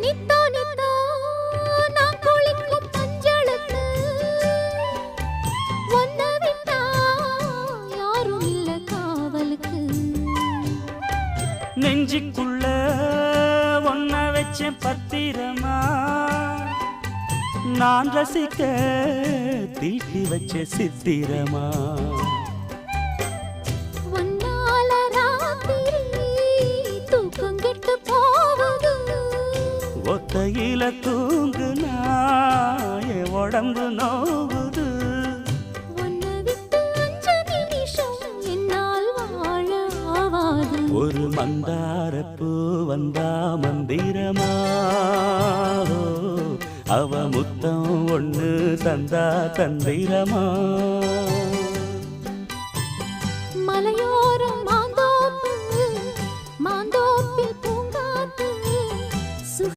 நித்தோ நித்தோ நான் குளிக்கும் மஞ்சளுக்கு ஒன்ன விட்டா யாரும் இல்ல காவலுக்கு. நெஞ்சுக்குள்ள ஒன்ன வச்ச பத்திரமா நான் ரசிக்க தீட்டி வச்ச சித்திரமா. ஒன்னால ராத்திரி தூக்கம் கெட்டு போவது ஒத்தையில தூங்குனா என் உடம்பு நோவுது. ஒன்ன விட்டு 5 நிமிஷம் என்னால் வாழ ஆவாது. ஒரு மந்தாரப்பூ வந்தா மந்திரமா அவ முத்தம் ஒண்ணு தந்தா தந்திரமா.